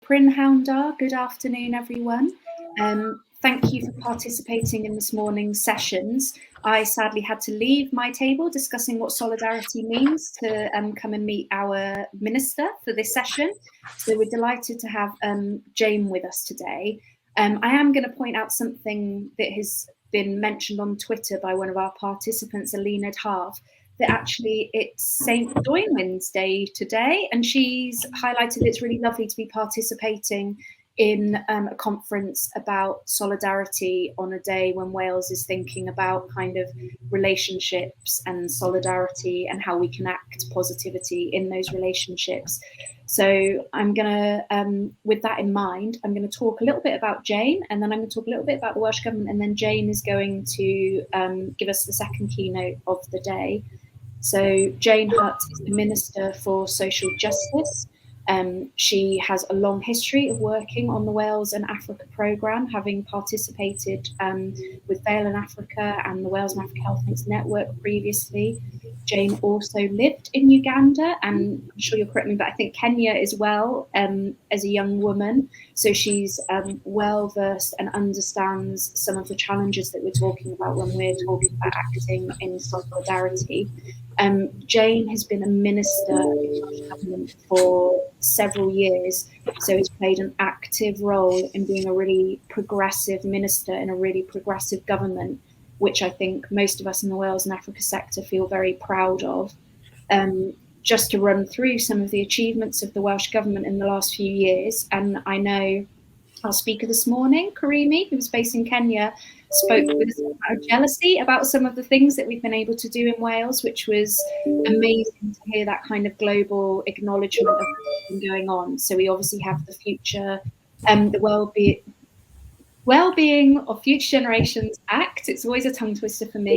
Prynhawn, good afternoon, everyone. Thank you for participating in this morning's sessions. I sadly had to leave my table discussing what solidarity means to come and meet our minister for this session. So we're delighted to have Jane with us today. I am going to point out something that has been mentioned on Twitter by one of our participants, Alina Harv, that actually it's St. Dwynwen's Day today, and she's highlighted it's really lovely to be participating in a conference about solidarity on a day when Wales is thinking about kind of relationships and solidarity and how we can act positivity in those relationships. So I'm going to, with that in mind, I'm going to talk a little bit about Jane, and then I'm going to talk a little bit about the Welsh Government, and then Jane is going to give us the second keynote of the day. So Jane Hutt is the Minister for Social Justice. She has a long history of working on the Wales and Africa programme, having participated with Vale in Africa and the Wales and Africa Health Links Network previously. Jane also lived in Uganda, and I'm sure you'll correct me, but I think Kenya as well, as a young woman. So she's well versed and understands some of the challenges that we're talking about when we're talking about acting in solidarity. Jane has been a minister in the Welsh Government for several years, so has played an active role in being a really progressive minister in a really progressive government, which I think most of us in the Wales and Africa sector feel very proud of. Just to run through some of the achievements of the Welsh Government in the last few years, and I know our speaker this morning, Karimi, who was based in Kenya, spoke with us about jealousy about some of the things that we've been able to do in Wales, which was amazing to hear that kind of global acknowledgement of what's been going on. So we obviously have the future, the Wellbeing of Future Generations Act. It's always a tongue twister for me,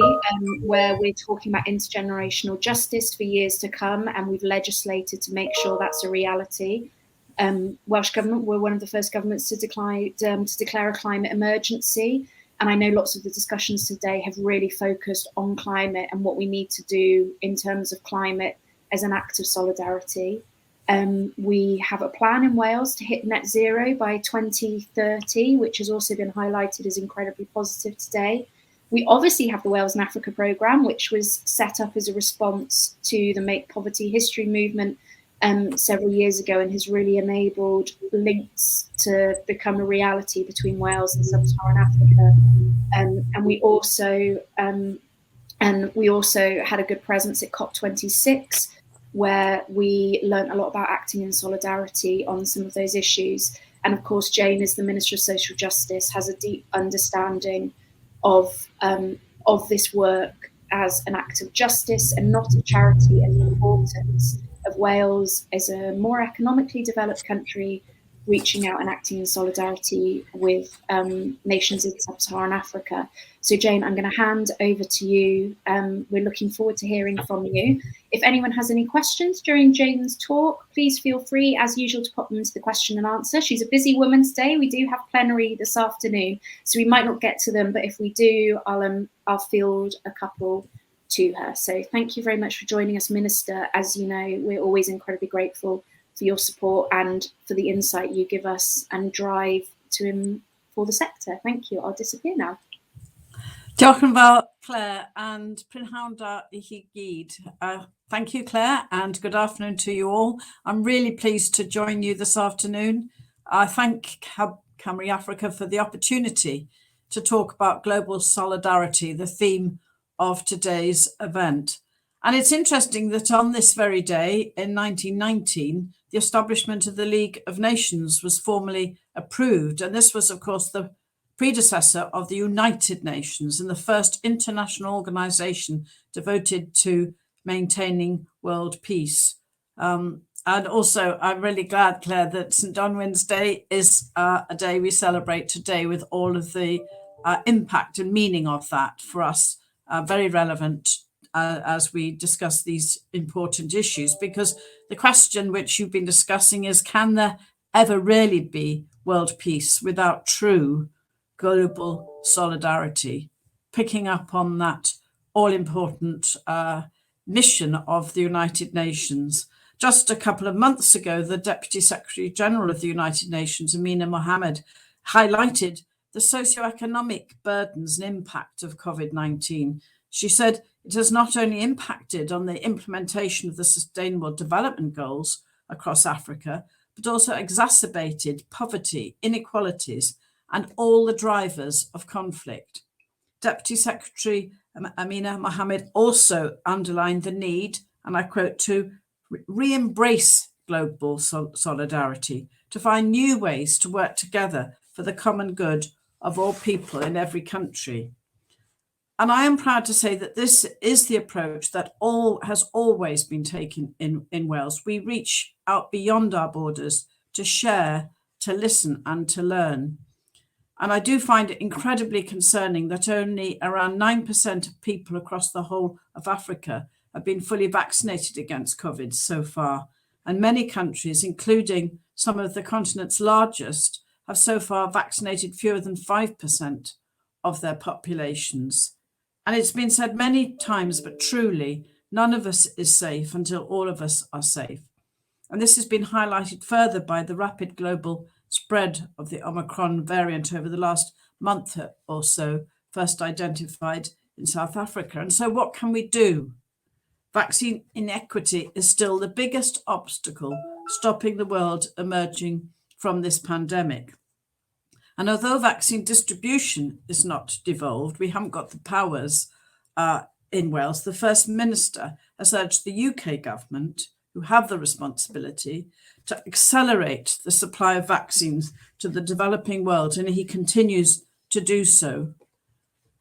where we're talking about intergenerational justice for years to come, and we've legislated to make sure that's a reality. Welsh Government were one of the first governments to declare a climate emergency. And I know lots of the discussions today have really focused on climate and what we need to do in terms of climate as an act of solidarity. We have a plan in Wales to hit net zero by 2030, which has also been highlighted as incredibly positive today. We obviously have the Wales and Africa programme, which was set up as a response to the Make Poverty History movement several years ago, and has really enabled links to become a reality between Wales and sub-Saharan Africa. And we also had a good presence at COP26, where we learned a lot about acting in solidarity on some of those issues. And of course, Jane, as the Minister of Social Justice, has a deep understanding of this work as an act of justice and not a charity, and the importance of Wales as a more economically developed country reaching out and acting in solidarity with nations in sub-Saharan Africa. So Jane, I'm going to hand over to you. We're looking forward to hearing from you. If anyone has any questions during Jane's talk, please feel free, as usual, to pop them into the question and answer. She's a busy woman today. We do have plenary this afternoon, so we might not get to them, but if we do, I'll field a couple to her. So thank you very much for joining us, Minister. As you know, we're always incredibly grateful for your support and for the insight you give us and drive for the sector. Thank you. I'll disappear now. Diolch yn fawr, Claire, and Prynhawn i chi gyd. Thank you, Claire, and good afternoon to you all. I'm really pleased to join you this afternoon. I thank Cymru Africa for the opportunity to talk about global solidarity, the theme of today's event. And it's interesting that on this very day in 1919, the establishment of the League of Nations was formally approved. And this was, of course, the predecessor of the United Nations and the first international organization devoted to maintaining world peace. And also, I'm really glad, Claire, that St. Dwynwen's Day is a day we celebrate today with all of the impact and meaning of that for us, very relevant as we discuss these important issues, because the question which you've been discussing is, can there ever really be world peace without true global solidarity? Picking up on that all-important mission of the United Nations. Just a couple of months ago, the Deputy Secretary General of the United Nations, Amina Mohammed, highlighted the socioeconomic burdens and impact of COVID-19. She said it has not only impacted on the implementation of the Sustainable Development Goals across Africa, but also exacerbated poverty, inequalities, and all the drivers of conflict. Deputy Secretary Amina Mohammed also underlined the need, and I quote, to re-embrace global solidarity, to find new ways to work together for the common good of all people in every country. And I am proud to say that this is the approach that has always been taken in Wales. We reach out beyond our borders to share, to listen, and to learn. And I do find it incredibly concerning that only around 9% of people across the whole of Africa have been fully vaccinated against COVID so far. And many countries, including some of the continent's largest, have so far vaccinated fewer than 5% of their populations. And it's been said many times, but truly, none of us is safe until all of us are safe. And this has been highlighted further by the rapid global spread of the Omicron variant over the last month or so, first identified in South Africa. And so what can we do? Vaccine inequity is still the biggest obstacle stopping the world emerging from this pandemic. And although vaccine distribution is not devolved, we haven't got the powers in Wales, the First Minister has urged the UK government, who have the responsibility, to accelerate the supply of vaccines to the developing world, and he continues to do so.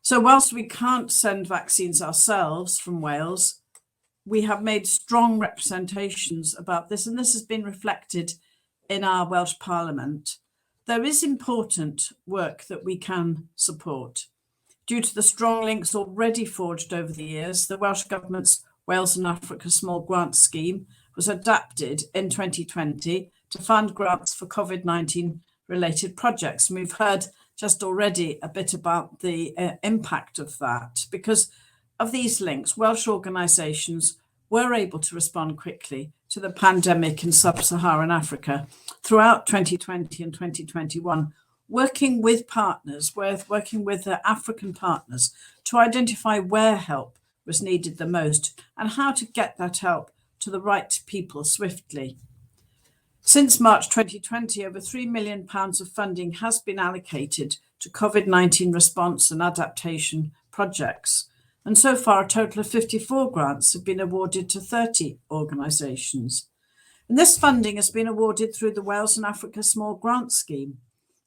So whilst we can't send vaccines ourselves from Wales, we have made strong representations about this, and this has been reflected in our Welsh Parliament. There is important work that we can support. Due to the strong links already forged over the years, the Welsh Government's Wales and Africa Small Grants Scheme was adapted in 2020 to fund grants for COVID-19 related projects. And we've heard just already a bit about the impact of that. Because of these links, Welsh organisations were able to respond quickly to the pandemic in sub-Saharan Africa throughout 2020 and 2021, working with partners, working with their African partners to identify where help was needed the most and how to get that help to the right people swiftly. Since March 2020, over £3 million of funding has been allocated to COVID-19 response and adaptation projects. And so far, a total of 54 grants have been awarded to 30 organisations. And this funding has been awarded through the Wales and Africa Small Grants Scheme,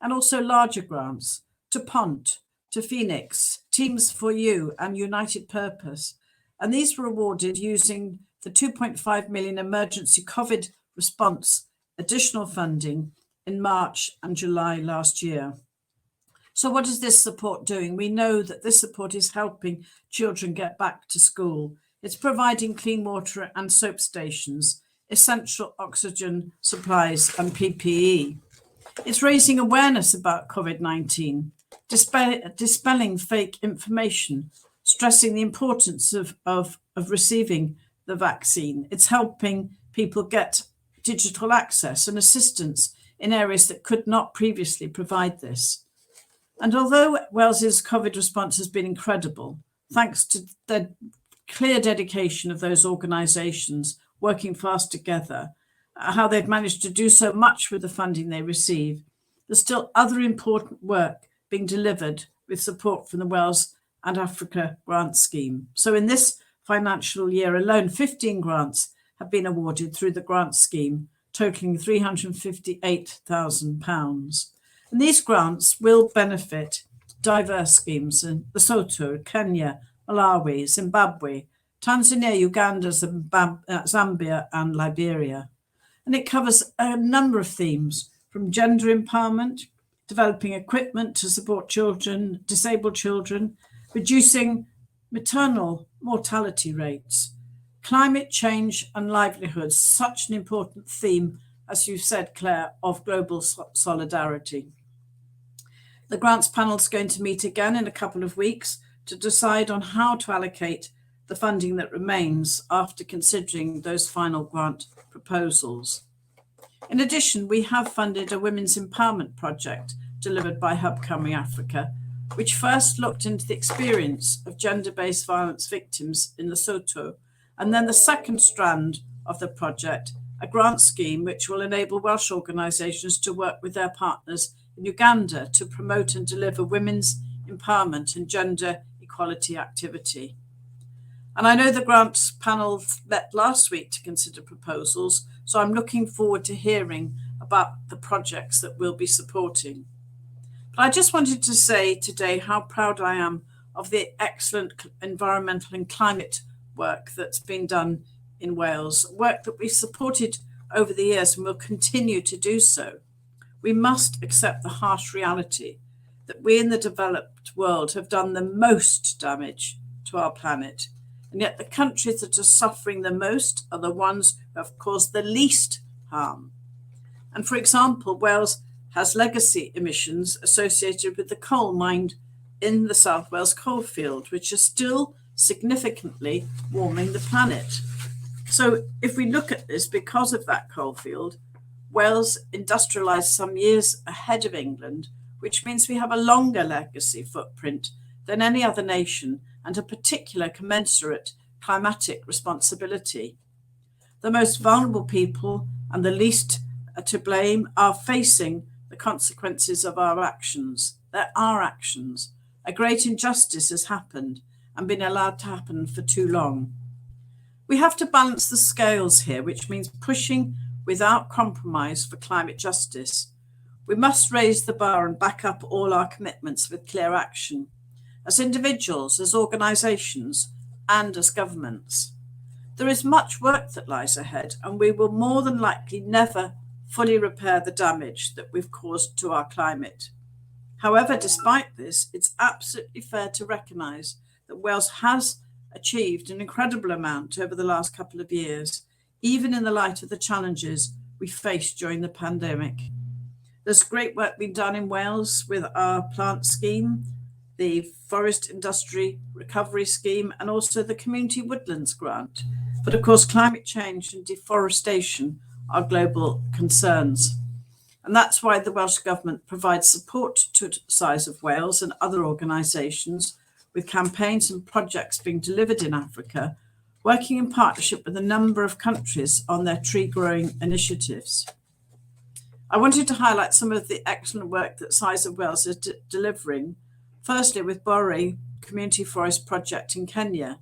and also larger grants to PONT, to Phoenix, Teams for You, and United Purpose. And these were awarded using the 2.5 million emergency COVID response additional funding in March and July last year. So what is this support doing? We know that this support is helping children get back to school. It's providing clean water and soap stations, essential oxygen supplies and PPE. It's raising awareness about COVID-19, dispelling fake information, stressing the importance of receiving the vaccine. It's helping people get digital access and assistance in areas that could not previously provide this. And although Wales's COVID response has been incredible, thanks to the clear dedication of those organisations working fast together, how they've managed to do so much with the funding they receive, there's still other important work being delivered with support from the Wales and Africa Grant Scheme. So in this financial year alone, 15 grants have been awarded through the grant scheme, totaling £358,000. And these grants will benefit diverse schemes in Lesotho, Kenya, Malawi, Zimbabwe, Tanzania, Uganda, Zambia, and Liberia. And it covers a number of themes, from gender empowerment, developing equipment to support children, disabled children, reducing maternal mortality rates, climate change and livelihoods, such an important theme, as you said, Claire, of global solidarity. The grants panel is going to meet again in a couple of weeks to decide on how to allocate the funding that remains after considering those final grant proposals. proposals. In addition, we have funded a women's empowerment project delivered by Hub Africa, which first looked into the experience of gender-based violence victims in Lesotho, and then the second strand of the project, a grant scheme which will enable Welsh organisations to work with their partners in Uganda to promote and deliver women's empowerment and gender equality activity. And I know the grants panel met last week to consider proposals, so I'm looking forward to hearing about the projects that we'll be supporting. But I just wanted to say today how proud I am of the excellent environmental and climate work that's been done in Wales, work that we've supported over the years and will continue to do so. We must accept the harsh reality that we in the developed world have done the most damage to our planet, and yet the countries that are suffering the most are the ones who have caused the least harm. And for example, Wales has legacy emissions associated with the coal mined in the South Wales coalfield, which are still significantly warming the planet. So if we look at this, because of that coalfield, Wales industrialised some years ahead of England, which means we have a longer legacy footprint than any other nation and a particular commensurate climatic responsibility. The most vulnerable people and the least to blame are facing the consequences of our actions. They're our actions. A great injustice has happened and been allowed to happen for too long. We have to balance the scales here, which means pushing without compromise for climate justice. We must raise the bar and back up all our commitments with clear action, as individuals, as organisations, and as governments. There is much work that lies ahead, and we will more than likely never fully repair the damage that we've caused to our climate. However, despite this, it's absolutely fair to recognise that Wales has achieved an incredible amount over the last couple of years, even in the light of the challenges we faced during the pandemic. There's great work being done in Wales with our plant scheme, the Forest Industry Recovery Scheme, and also the Community Woodlands Grant. But of course, climate change and deforestation are global concerns. And that's why the Welsh Government provides support to the size of Wales and other organisations with campaigns and projects being delivered in Africa, working in partnership with a number of countries on their tree growing initiatives. I wanted to highlight some of the excellent work that Size of Wales is delivering, firstly with Byd-eang Community Forest Project in Kenya.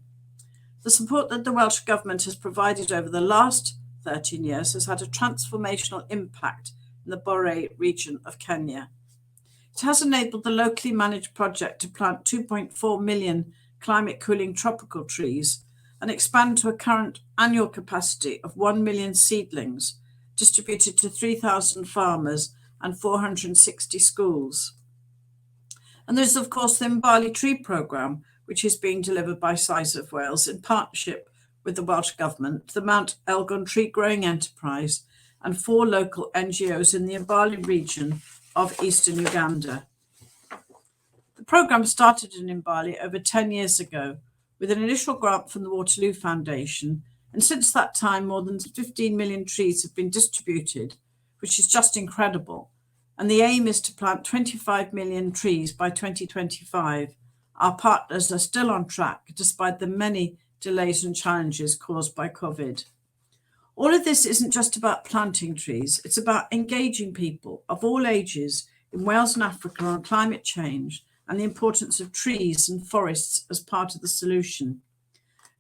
The support that the Welsh Government has provided over the last 13 years has had a transformational impact in the Byd-eang region of Kenya. It has enabled the locally managed project to plant 2.4 million climate cooling tropical trees and expand to a current annual capacity of 1 million seedlings distributed to 3,000 farmers and 460 schools. And there's of course the Invalid tree programme, which is being delivered by Size of Wales in partnership with the Welsh Government, the Mount Elgon Tree Growing Enterprise, and 4 local NGOs in the Invalid region of eastern Uganda. The programme started in Invalid over 10 years ago with an initial grant from the Waterloo Foundation, and since that time more than 15 million trees have been distributed, which is just incredible. And the aim is to plant 25 million trees by 2025. Our partners are still on track despite the many delays and challenges caused by COVID. All of this isn't just about planting trees, it's about engaging people of all ages in Wales and Africa on climate change and the importance of trees and forests as part of the solution.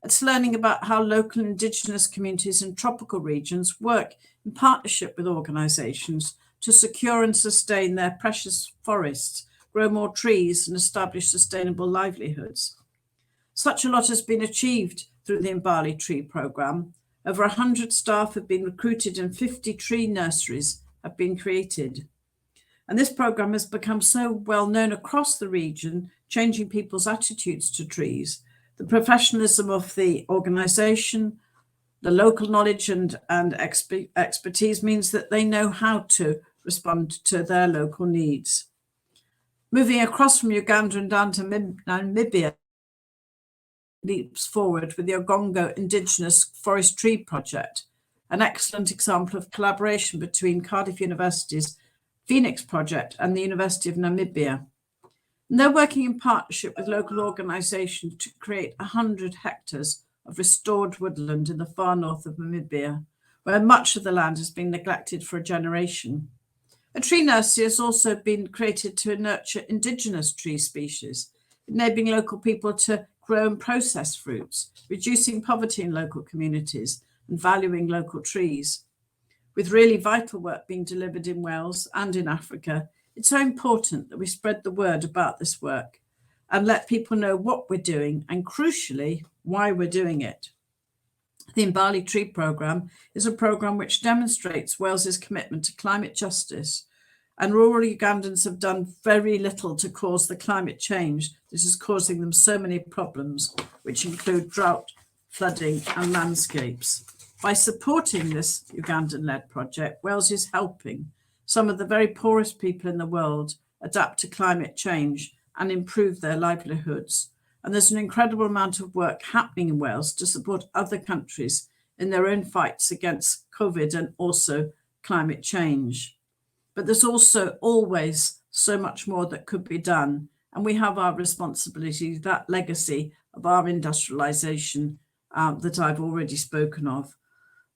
It's learning about how local Indigenous communities in tropical regions work in partnership with organisations to secure and sustain their precious forests, grow more trees and establish sustainable livelihoods. Such a lot has been achieved through the Invalid Tree Programme. Over 100 staff have been recruited and 50 tree nurseries have been created. And this programme has become so well known across the region, changing people's attitudes to trees. The professionalism of the organisation, the local knowledge and expertise means that they know how to respond to their local needs. Moving across from Uganda and down to Namibia, leaps forward with the Ogongo Indigenous Forest Tree Project, an excellent example of collaboration between Cardiff University's Phoenix project and the University of Namibia. And they're working in partnership with local organisations to create 100 hectares of restored woodland in the far north of Namibia, where much of the land has been neglected for a generation. A tree nursery has also been created to nurture indigenous tree species, enabling local people to grow and process fruits, reducing poverty in local communities and valuing local trees. With really vital work being delivered in Wales and in Africa, it's so important that we spread the word about this work and let people know what we're doing and, crucially, why we're doing it. The Invalid Tree Programme is a programme which demonstrates Wales's commitment to climate justice, and rural Ugandans have done very little to cause the climate change that is causing them so many problems, which include drought, flooding and landscapes. By supporting this Ugandan-led project, Wales is helping some of the very poorest people in the world adapt to climate change and improve their livelihoods. And there's an incredible amount of work happening in Wales to support other countries in their own fights against COVID and also climate change. But there's also always so much more that could be done. And we have our responsibility, that legacy of our industrialisation that I've already spoken of.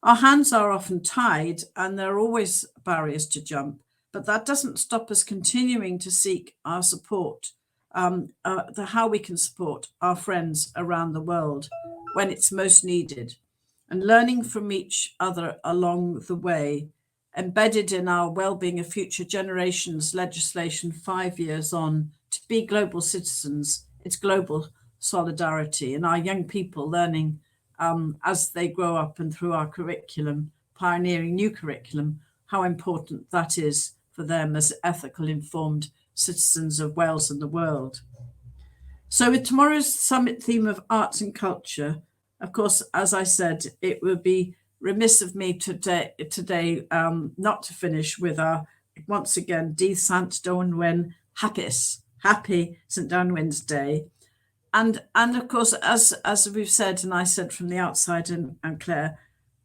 Our hands are often tied and there are always barriers to jump, but that doesn't stop us continuing to seek our support, how we can support our friends around the world when it's most needed, and learning from each other along the way, embedded in our well-being of future generations legislation 5 years on. To be global citizens, it's global solidarity, and our young people learning as they grow up and through our curriculum, pioneering new curriculum, how important that is for them as ethical, informed citizens of Wales and the world. So with tomorrow's summit theme of arts and culture, of course, as I said, it would be remiss of me today not to finish with our, once again, Dydd Sant Dwynwen Hapus, happy St. Dwynwen's Day. And of course, as we've said, and I said from the outside, and Claire,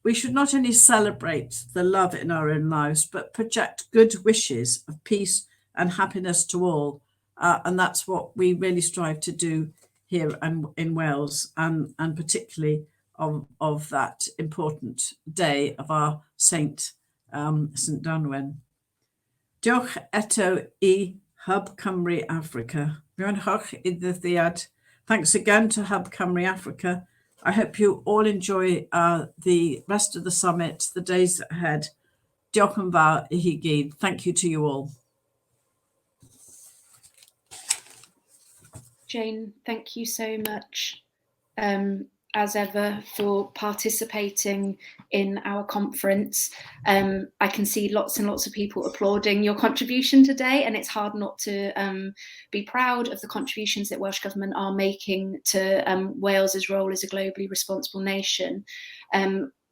we should not only celebrate the love in our own lives, but project good wishes of peace and happiness to all. And that's what we really strive to do here in Wales, and particularly of that important day of our saint, St. Dwynwen. Diolch eto I Hub Cymru Africa. Mi'n hoch I ddyddiad. Thanks again to Hub Cymru Africa. I hope you all enjoy the rest of the summit, the days ahead. Diolch yn fawr I chi gyd. Thank you to you all. Jane, thank you so much, as ever, for participating in our conference. I can see lots and lots of people applauding your contribution today, and it's hard not to be proud of the contributions that Welsh Government are making to Wales's role as a globally responsible nation.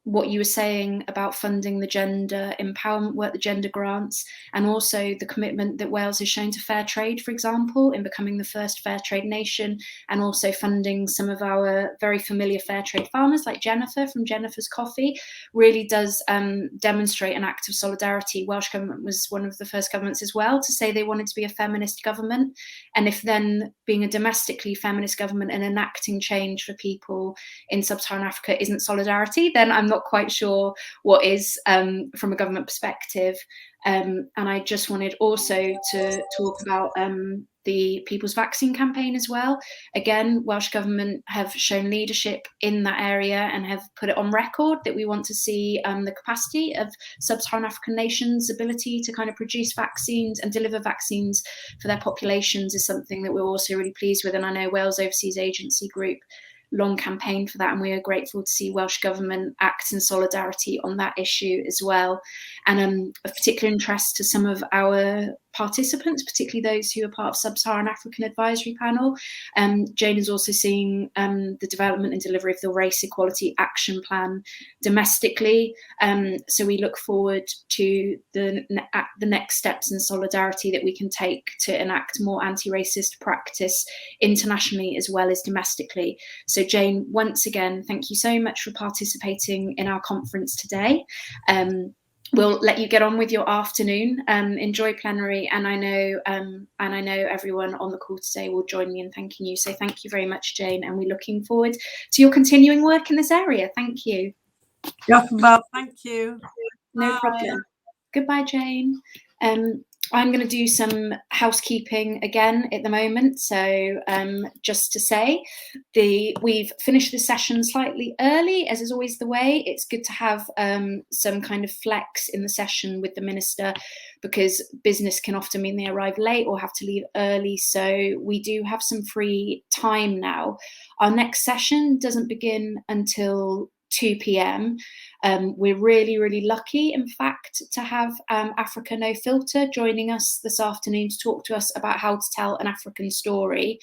What you were saying about funding the gender empowerment work, the gender grants, and also the commitment that Wales has shown to fair trade, for example, in becoming the first fair trade nation, and also funding some of our very familiar fair trade farmers like Jennifer from Jennifer's Coffee, really does demonstrate an act of solidarity. Welsh Government was one of the first governments as well to say they wanted to be a feminist government. And if then being a domestically feminist government and enacting change for people in sub-Saharan Africa isn't solidarity, then I'm not quite sure what is from a government perspective. And I just wanted also to talk about the People's Vaccine Campaign as well. Again, Welsh Government have shown leadership in that area and have put it on record that we want to see the capacity of sub-Saharan African nations' ability to kind of produce vaccines and deliver vaccines for their populations is something that we're also really pleased with. And I know Wales Overseas Agency Group long campaign for that, and we are grateful to see Welsh Government act in solidarity on that issue as well. And of particular interest to some of our participants, particularly those who are part of Sub-Saharan African Advisory Panel. Jane is also seeing the development and delivery of the Race Equality Action Plan domestically. So we look forward to the next steps in solidarity that we can take to enact more anti-racist practice internationally as well as domestically. So Jane, once again, thank you so much for participating in our conference today. We'll let you get on with your afternoon. Enjoy plenary, and I know everyone on the call today will join me in thanking you. So thank you very much, Jane, and we're looking forward to your continuing work in this area. Thank you. Well, thank you. No problem. Goodbye, Jane. I'm going to do some housekeeping again at the moment. So just to say, we've finished the session slightly early, as is always the way. It's good to have some kind of flex in the session with the minister, because business can often mean they arrive late or have to leave early. So we do have some free time now. Our next session doesn't begin until 2 p.m. We're really, really lucky, in fact, to have Africa No Filter joining us this afternoon to talk to us about how to tell an African story.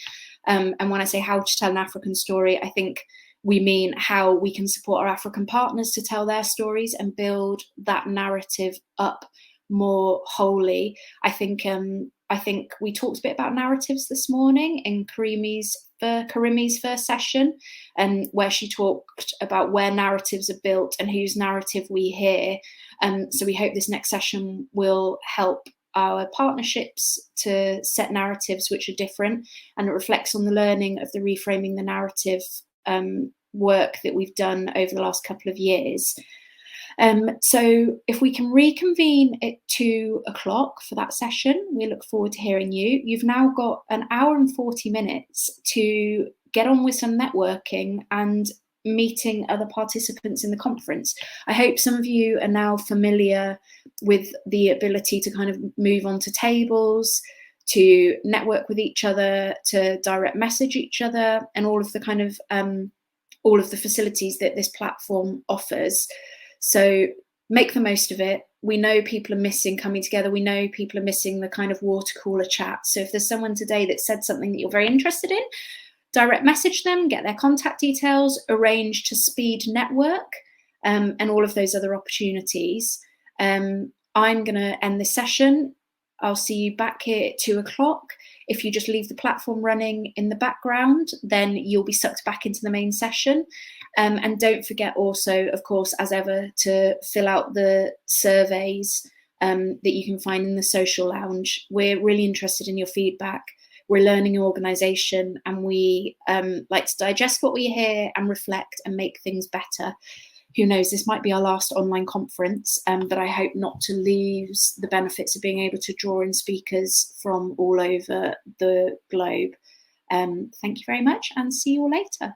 And when I say how to tell an African story, I think we mean how we can support our African partners to tell their stories and build that narrative up more wholly. I think we talked a bit about narratives this morning in Karimi's first session, where she talked about where narratives are built and whose narrative we hear. So we hope this next session will help our partnerships to set narratives which are different, and it reflects on the learning of the Reframing the Narrative work that we've done over the last couple of years. So if we can reconvene at 2 o'clock for that session, we look forward to hearing you. You've now got an hour and 40 minutes to get on with some networking and meeting other participants in the conference. I hope some of you are now familiar with the ability to kind of move on to tables, to network with each other, to direct message each other, and all of the kind of all of the facilities that this platform offers. So make the most of it. We know people are missing coming together. We know people are missing the kind of water cooler chat. So if there's someone today that said something that you're very interested in, direct message them, get their contact details, arrange to speed network, and all of those other opportunities. I'm going to end this session. I'll see you back here at 2 o'clock. If you just leave the platform running in the background, then you'll be sucked back into the main session. And don't forget also, of course, as ever, to fill out the surveys that you can find in the social lounge. We're really interested in your feedback. We're a learning organisation, and we like to digest what we hear and reflect and make things better. Who knows, this might be our last online conference, but I hope not to lose the benefits of being able to draw in speakers from all over the globe. Thank you very much, and see you all later.